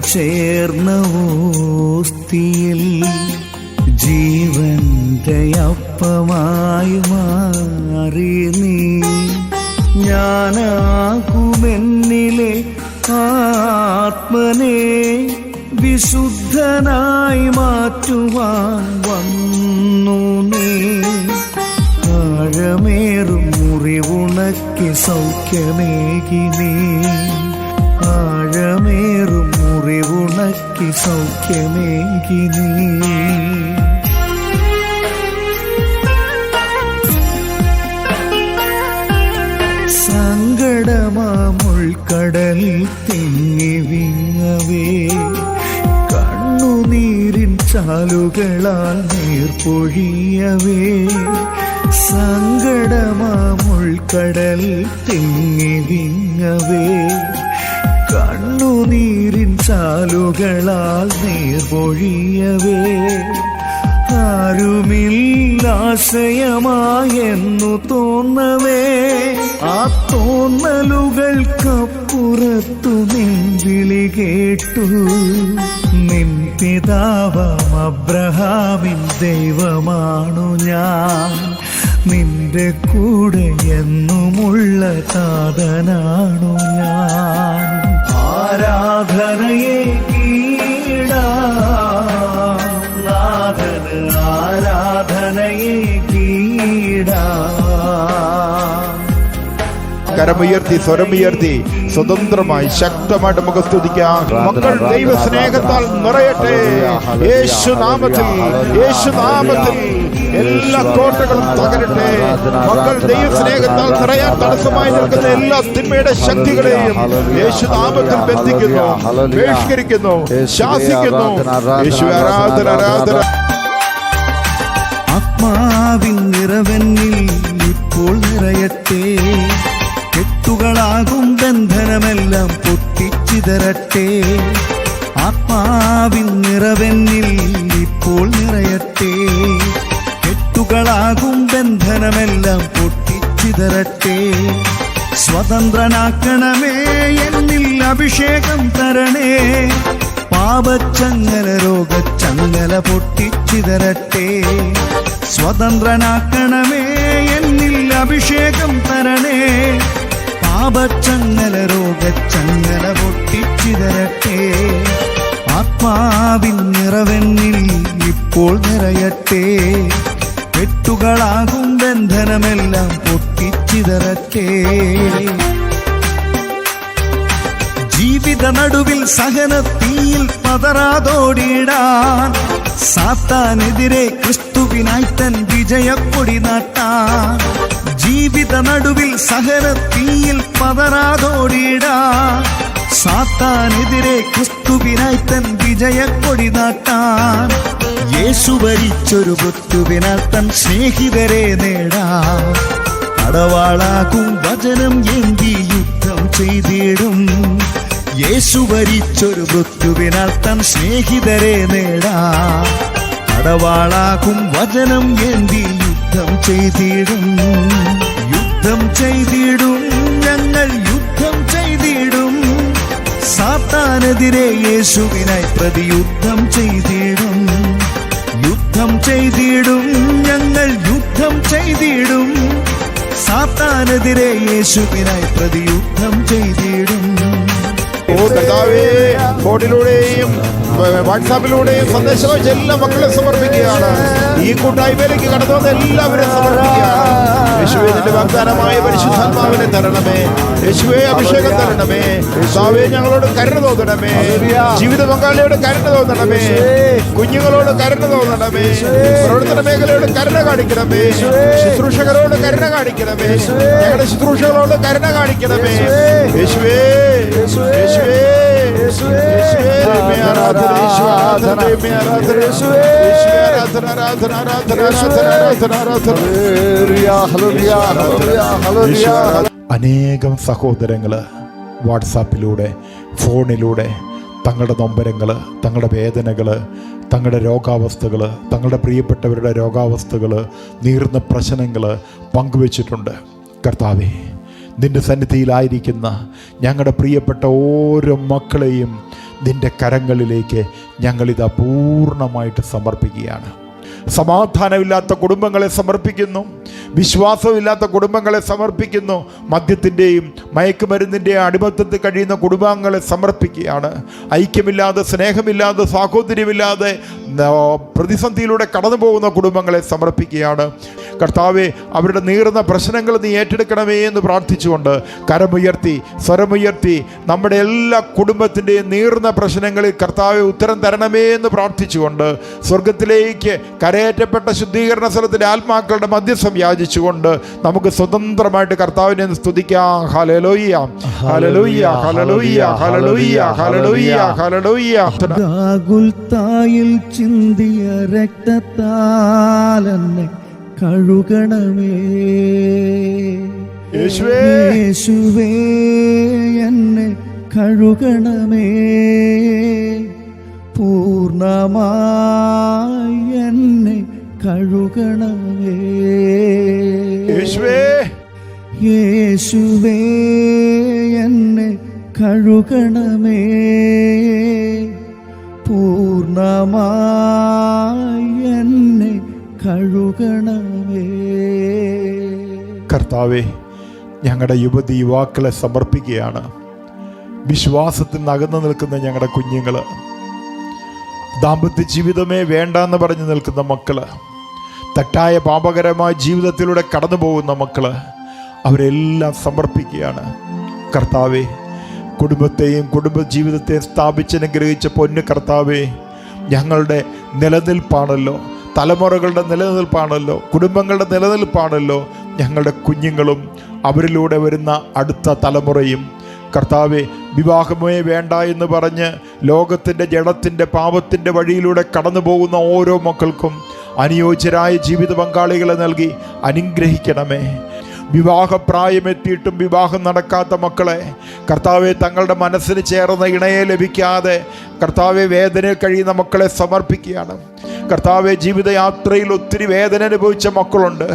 ചേർന്ന ഓസ്തിയിൽ ജീവന്റെ അപ്പമായി മാറി നീ. ഞാനാകുമെന്നിലെ ആത്മനെ വിശുദ്ധനായി മാറ്റുവാൻ വന്നു നീ. ആഴമേറും മുറിവുണക്കി സൗഖ്യമേകി നീ. ആഴമേറും മുറിവുണക്കി സൗഖ്യമേകി നീ. സങ്കടമാമുൾക്കടലിൽ തിങ്ങി വിങ്ങവേ കണ്ണുനീരിൻ ചാലുകളാൽ നീർപ്പൊഴിയവേ. സങ്കടമാമുൾക്കടലിൽ തിങ്ങി വിങ്ങവേ കണ്ണുനീരിൻ ചാലുകളാൽ നീർപ്പൊഴിയവേ. ആരുമില്ലാശ്രയമായെന്നു തോന്നവേ ആ തോന്നലുകൾക്കപ്പുറത്തു നിൻ വിളി കേട്ടു. നിൻ പിതാവാം അബ്രഹാമിൻ ദൈവമാണു ഞാൻ. നിന്റെ കൂടെ എന്നുമുള്ള താതനാണു ഞാൻ. ആരാധനയെ ആരാധനയെ കീടാ. കരമുയർത്തി സ്വരമുയർത്തി സ്വതന്ത്രമായി ശക്തമായിട്ട് നമുക്ക് സ്തുതിക്കാം. മക്കൾ ദൈവ സ്നേഹത്താൽ നിറയട്ടെ. യേശുനാമത്തിൽ യേശുനാമത്തിൽ എല്ലാ കോട്ടകളും തകരട്ടെ. മക്കൾ ദൈവ സ്നേഹത്താൽ നിറയാൻ തടസ്സമായി നിൽക്കുന്ന എല്ലാ തിന്മയുടെ ശക്തികളെയും യേശുനാമത്തിൽ ബന്ധിക്കുന്നു, ബഹിഷ്കരിക്കുന്നു, ശാസിക്കുന്നു. യേശു ആരാധന ആരാധന. ആത്മാവിൻ നിറവെന്നിൽ ഇപ്പോൾ നിറയട്ടെ. കെട്ടുകളാകും ബന്ധനമെല്ലാം പൊട്ടിച്ചിതറട്ടെ. ആത്മാവിൻ നിറവെന്നിൽ ഇപ്പോൾ നിറയട്ടെ. കെട്ടുകളാകും ബന്ധനമെല്ലാം പൊട്ടിച്ചിതറട്ടെ. സ്വതന്ത്രനാക്കണമേ, എന്നിൽ അഭിഷേകം തരണേ. പാപച്ചങ്ങല രോഗച്ചങ്ങല പൊട്ടിച്ചിതറട്ടെ. സ്വതന്ത്രനാക്കണമേ, എന്നിൽ അഭിഷേകം തരണേ. പാപച്ചങ്ങല രോഗച്ചങ്ങല പൊട്ടിച്ചിതറട്ടെ. ആത്മാവിൻ നിറവെന്നിൽ ഇപ്പോൾ നിറയട്ടെ. കെട്ടുകളാകും ബന്ധനമെല്ലാം പൊട്ടിച്ചിതറട്ടെ. ജീവിത നടുവിൽ സഹനത്തീയിൽ പതറാതോടിടാൻ സാത്താനെതിരെ ക്രിസ്തുവിനായി തൻ വിജയക്കൊടി നാട്ടാൻ. ജീവിത നടുവിൽ സഹനത്തീയിൽ പതറാതോടിടാൻ സാത്താനെതിരെ ക്രിസ്തുവിനായി തൻ വിജയക്കൊടി നാട്ടാൻ. യേശു ഭരിച്ചൊരു മൃത്യുവിനാൽ തൻ സ്നേഹിതരെ നേടാൻ. അടവാളാകും വചനം എന്തി യുദ്ധം ചെയ്തിടും. യേശു ഭരിച്ചൊരു മൃത്യുവിനാൽ തൻ സ്നേഹിതരെ നേടാൻ. അടവാളാകും വചനം എന്തി യുദ്ധം ചെയ്തിടും. യുദ്ധം ചെയ്തിടും, ഞങ്ങൾ യുദ്ധം ചെയ്തിടും. സാത്താനെതിരെ യേശുവിനായി പ്രതിയുദ്ധം ചെയ്തിടും. യുദ്ധം ചെയ്തിടും, ഞങ്ങൾ യുദ്ധം ചെയ്തിടും. സാത്താനെതിരെ യേശുവിനായി പ്രതിയുദ്ധം ചെയ്തിടും. ഓ കർത്താവേ, ഫോണിലൂടെയും വാട്സാപ്പിലൂടെയും സന്ദേശം അയച്ച എല്ലാ മക്കളെ സമർപ്പിക്കുകയാണ്. ഈ കൂട്ടായ്മയിലേക്ക് കടന്നു വന്ന എല്ലാവരും സമർപ്പിക്കുകയാണ്. യേശുവേ, നിന്റെ വാഗ്ദാനമായ പരിശുദ്ധാത്മാവിനെ തരണമേ. യേശുവേ, അഭിഷേകം തരണമേ. കർത്താവേ, ഞങ്ങളോട് കരുണ തോന്നണമേ. ജീവിത പങ്കാളിയോട് കരുണ തോന്നണമേ. കുഞ്ഞുങ്ങളോട് കരുണ തോന്നണമേ. പ്രവർത്തന മേഖലയോട് കരുണ കാണിക്കണമേ. ശുശ്രൂഷകരോട് കരുണ കാണിക്കണമേ. ഞങ്ങളുടെ ശുശ്രൂഷകളോട് കരുണ കാണിക്കണമേ. യേശുവേ, യേശുവേ, അനേകം സഹോദരങ്ങള് വാട്സാപ്പിലൂടെ ഫോണിലൂടെ തങ്ങളുടെ നൊമ്പരങ്ങൾ, തങ്ങളുടെ വേദനകൾ, തങ്ങളുടെ രോഗാവസ്ഥകൾ, തങ്ങളുടെ പ്രിയപ്പെട്ടവരുടെ രോഗാവസ്ഥകൾ, നീറുന്ന പ്രശ്നങ്ങൾ പങ്കുവച്ചിട്ടുണ്ട്. കർത്താവേ, നിന്റെ സന്നിധിയിലായിരിക്കുന്ന ഞങ്ങളുടെ പ്രിയപ്പെട്ട ഓരോ മക്കളെയും നിൻ്റെ കരങ്ങളിലേക്ക് ഞങ്ങളിതാ പൂർണ്ണമായിട്ട് സമർപ്പിക്കുകയാണ്. സമാധാനമില്ലാത്ത കുടുംബങ്ങളെ സമർപ്പിക്കുന്നു, വിശ്വാസമില്ലാത്ത കുടുംബങ്ങളെ സമർപ്പിക്കുന്നു, മദ്യത്തിൻ്റെയും മയക്കുമരുന്നിൻ്റെയും അടിമത്തത്തിൽ കഴിയുന്ന കുടുംബാംഗങ്ങളെ സമർപ്പിക്കുകയാണ്. ഐക്യമില്ലാതെ, സ്നേഹമില്ലാതെ, സാഹോദര്യമില്ലാതെ പ്രതിസന്ധിയിലൂടെ കടന്നു പോകുന്ന കുടുംബങ്ങളെ സമർപ്പിക്കുകയാണ്. കർത്താവെ, അവരുടെ നീറുന്ന പ്രശ്നങ്ങൾ നീ ഏറ്റെടുക്കണമേ എന്ന് പ്രാർത്ഥിച്ചുകൊണ്ട് കരമുയർത്തി, സ്വരമുയർത്തി നമ്മുടെ എല്ലാ കുടുംബത്തിൻ്റെയും നീറുന്ന പ്രശ്നങ്ങളിൽ കർത്താവെ ഉത്തരം തരണമേ എന്ന് പ്രാർത്ഥിച്ചുകൊണ്ട് സ്വർഗത്തിലേക്ക് കരയേറ്റപ്പെട്ട ശുദ്ധീകരണ സ്ഥലത്തിൻ്റെ ആത്മാക്കളുടെ മധ്യസ്ഥം യാചിച്ചുകൊണ്ട് നമുക്ക് സ്വതന്ത്രമായിട്ട് കർത്താവിനെ സ്തുതിക്കാം. ഹല്ലേലൂയ, ഹല്ലേലൂയ, ഹല്ലേലൂയ, ഹല്ലേലൂയ, ഹല്ലേലൂയ, ഹല്ലേലൂയ. ഗാഗുൽത്തായിൽ ചിന്തിയ രക്തത്താൽ എന്നെ കഴുകണമേ യേശുവേ, യേശുവേ എന്നെ കഴുകണമേ, പൂർണ്ണമായി എന്നെ കഴുകണമേ യേശുവേ, യേശുവേ എന്നെ കഴുകണമേ, പൂർണ്ണമായി എന്നെ കഴുകണമേ. കർത്താവേ, ഞങ്ങളുടെ യുവതി യുവാക്കളെ സമർപ്പിക്കുകയാണ്. വിശ്വാസത്തിൽ അകന്നു നിൽക്കുന്ന ഞങ്ങളുടെ കുഞ്ഞുങ്ങൾ, ദാമ്പത്യ ജീവിതമേ വേണ്ടെന്ന് പറഞ്ഞു നിൽക്കുന്ന മക്കള്, തെറ്റായ പാപകരമായ ജീവിതത്തിലൂടെ കടന്നു പോകുന്ന മക്കള്, അവരെല്ലാം സമർപ്പിക്കുകയാണ്. കർത്താവേ, കുടുംബത്തെയും കുടുംബജീവിതത്തെയും സ്ഥാപിച്ചനുഗ്രഹിച്ച പൊന്നു കർത്താവേ, ഞങ്ങളുടെ നിലനിൽപ്പാണല്ലോ, തലമുറകളുടെ നിലനിൽപ്പാണല്ലോ, കുടുംബങ്ങളുടെ നിലനിൽപ്പാണല്ലോ ഞങ്ങളുടെ കുഞ്ഞുങ്ങളും അവരിലൂടെ വരുന്ന അടുത്ത തലമുറയും. കർത്താവെ, വിവാഹമേ വേണ്ട എന്ന് പറഞ്ഞ് ലോകത്തിൻ്റെ ജഡത്തിൻ്റെ പാപത്തിൻ്റെ വഴിയിലൂടെ കടന്നു പോകുന്ന ഓരോ മക്കൾക്കും അനുയോജ്യരായ ജീവിത പങ്കാളികളെ നൽകി അനുഗ്രഹിക്കണമേ. വിവാഹപ്രായമെത്തിയിട്ടും വിവാഹം നടക്കാത്ത മക്കളെ കർത്താവെ, തങ്ങളുടെ മനസ്സിന് ചേർന്ന ഇണയെ ലഭിക്കാതെ കർത്താവെ വേദനയിൽ കഴിയുന്ന മക്കളെ സമർപ്പിക്കുകയാണ്. കർത്താവെ, ജീവിതയാത്രയിൽ ഒത്തിരി വേദന അനുഭവിച്ച മക്കളുണ്ട്.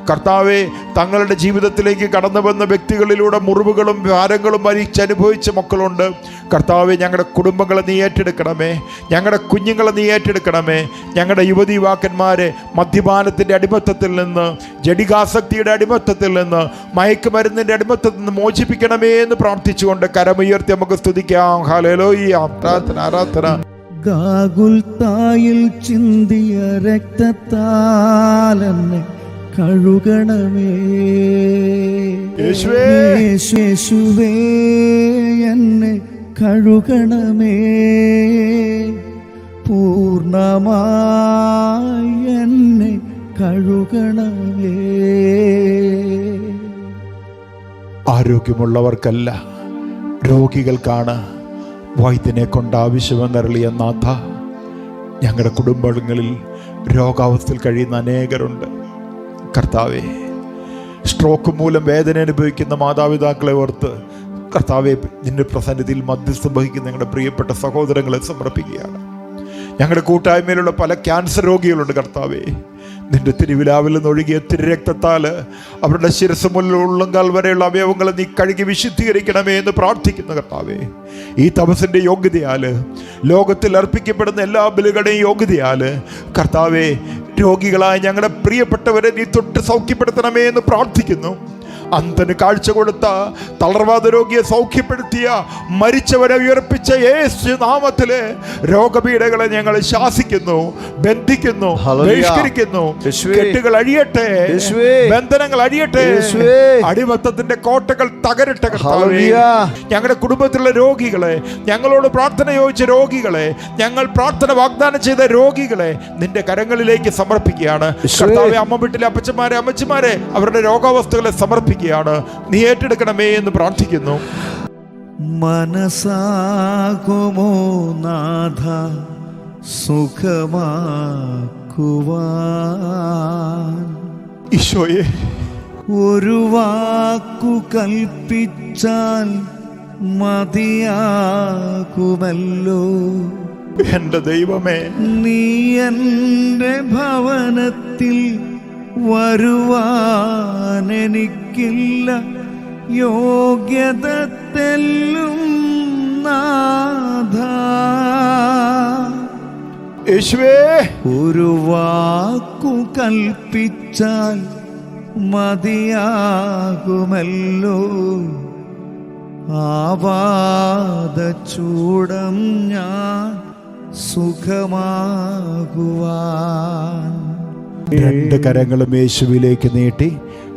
കർത്താവെ, തങ്ങളുടെ ജീവിതത്തിലേക്ക് കടന്നു വന്ന വ്യക്തികളിലൂടെ മുറിവുകളും ഭാരങ്ങളും അനുഭവിച്ച മക്കളുണ്ട്. കർത്താവെ, ഞങ്ങളുടെ കുടുംബങ്ങളെ നീ ഏറ്റെടുക്കണമേ, ഞങ്ങളുടെ കുഞ്ഞുങ്ങളെ നീ ഏറ്റെടുക്കണമേ. ഞങ്ങളുടെ യുവതി യുവാക്കന്മാരെ മദ്യപാനത്തിൻ്റെ അടിമത്തത്തിൽ നിന്ന്, ജഡികാസക്തിയുടെ അടിമത്തത്തിൽ നിന്ന്, മയക്കുമരുന്നിൻ്റെ അടിമത്തത്തിൽ നിന്ന് മോചിപ്പിക്കണമേ എന്ന് പ്രാർത്ഥിച്ചുകൊണ്ട് കരമുയർത്തി നമുക്ക് സ്തുതിക്കാം. ഹല്ലേലൂയ. പ്രാർത്ഥന, ആരാധന. ഗാഗുൽത്തായിൽ ചിന്തിയ രക്തത്താൽ എന്നെ കഴുകണമേ യേശുവേ, യേശുവേ എന്നെ കഴുകണമേ, പൂർണ്ണമായി എന്നെ കഴുകണമേ. ആരോഗ്യമുള്ളവർക്കല്ല, രോഗികൾക്കാണ് വൈദ്യനെ കൊണ്ട് ആവശ്യമെന്നരളിയ നാഥ, ഞങ്ങളുടെ കുടുംബങ്ങളിൽ രോഗാവസ്ഥയിൽ കഴിയുന്ന അനേകരുണ്ട്. കർത്താവെ, സ്ട്രോക്ക് മൂലം വേദന അനുഭവിക്കുന്ന മാതാപിതാക്കളെ ഓർത്ത് കർത്താവെ, നിന്റെ പ്രസന്നിധിയിൽ മധ്യസ്ഥം വഹിക്കുന്ന ഞങ്ങളുടെ പ്രിയപ്പെട്ട സഹോദരങ്ങളെ സമർപ്പിക്കുകയാണ്. ഞങ്ങളുടെ കൂട്ടായ്മയിലുള്ള പല ക്യാൻസർ രോഗികളുണ്ട്. കർത്താവെ, നിന്റെ തിരുവിലാവിൽ നിന്നൊഴുകിയ തിരുരക്തത്താൽ അവരുടെ ശിരസ് മുതൽ ഉള്ളങ്കാൽ വരെയുള്ള അവയവങ്ങളെ നീ കഴുകി വിശുദ്ധീകരിക്കണമേ എന്ന് പ്രാർത്ഥിക്കുന്നു. കർത്താവെ, ഈ തപസ്സിൻ്റെ യോഗ്യതയാൽ, ലോകത്തിൽ അർപ്പിക്കപ്പെടുന്ന എല്ലാ ബലികളുടെയും യോഗ്യതയാൽ കർത്താവെ, രോഗികളായ ഞങ്ങളുടെ പ്രിയപ്പെട്ടവരെ നീ തൊട്ട് സൗഖ്യപ്പെടുത്തണമേ എന്ന് പ്രാർത്ഥിക്കുന്നു. അന്ധന് കാഴ്ച കൊടുത്ത, തളർവാദ രോഗിയെ സൗഖ്യപ്പെടുത്തിയ, മരിച്ചവരെ ഉയർപ്പിച്ച യേശു നാമത്തിലെ രോഗപീഠകളെ ഞങ്ങൾ ശാസിക്കുന്നു, ബന്ധിക്കുന്നു, ബഹിഷ്കരിക്കുന്നു. കെട്ടുകൾ അഴിയട്ടെ, ബന്ധനങ്ങൾ അഴിയട്ടെ, അടിമത്തത്തിന്റെ കോട്ടകൾ തകരട്ടെ. ഞങ്ങളുടെ കുടുംബത്തിലുള്ള രോഗികളെ, ഞങ്ങളോട് പ്രാർത്ഥന ചോദിച്ച രോഗികളെ, ഞങ്ങൾ പ്രാർത്ഥന വാഗ്ദാനം ചെയ്ത രോഗികളെ നിന്റെ കരങ്ങളിലേക്ക് സമർപ്പിക്കുകയാണ്. കർത്താവേ, അമ്മ വീട്ടിലെ അപ്പച്ചന്മാരെ, അമ്മച്ചിമാരെ അവരുടെ രോഗാവസ്ഥകളെ സമർപ്പിക്കുക. നീ ഏറ്റെടുക്കണമേ എന്ന് പ്രാർത്ഥിക്കുന്നു. മനസ്സാകുമോ നാഥ സുഖമാക്കുവാൻ, ഈശോയെ, ഒരു വാക്കു കൽപ്പിച്ചാൽ മതിയാകുമല്ലോ. എന്റെ ദൈവമേ, നീ എൻ്റെ ഭവനത്തിൽ വരുവാനെനിക്കില്ല യോഗ്യത തെല്ലും നാഥ, യേശുവേ ഒരു വാക്കു കൽപ്പിച്ചാൽ മതിയാകുമല്ലോ ആപാദചൂടം ഞാൻ സുഖമാകുവാൻ. രണ്ട് കരങ്ങളും യേശുവിലേക്ക് നീട്ടി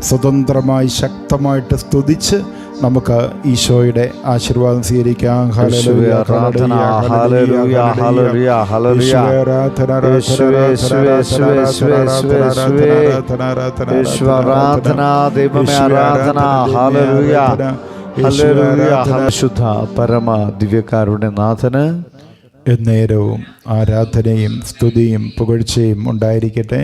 സ്വതന്ത്രമായി ശക്തമായിട്ട് സ്തുതിച്ച് നമുക്ക് ഈശോയുടെ ആശീർവാദം സ്വീകരിക്കാം. ഹല്ലേലൂയ, ആരാധന, ഹല്ലേലൂയ, ഹല്ലേലൂയ, ഹല്ലേലൂയ. യേശുവേ ആരാധന, ദൈവമേ ആരാധന, ഹല്ലേലൂയ, ഹല്ലേലൂയ. പരിശുദ്ധ പരമ ദിവ്യകാരുണ്യ നാഥന് എന്നേരവും ആരാധനയും സ്തുതിയും പുകഴ്ചയും ഉണ്ടായിരിക്കട്ടെ.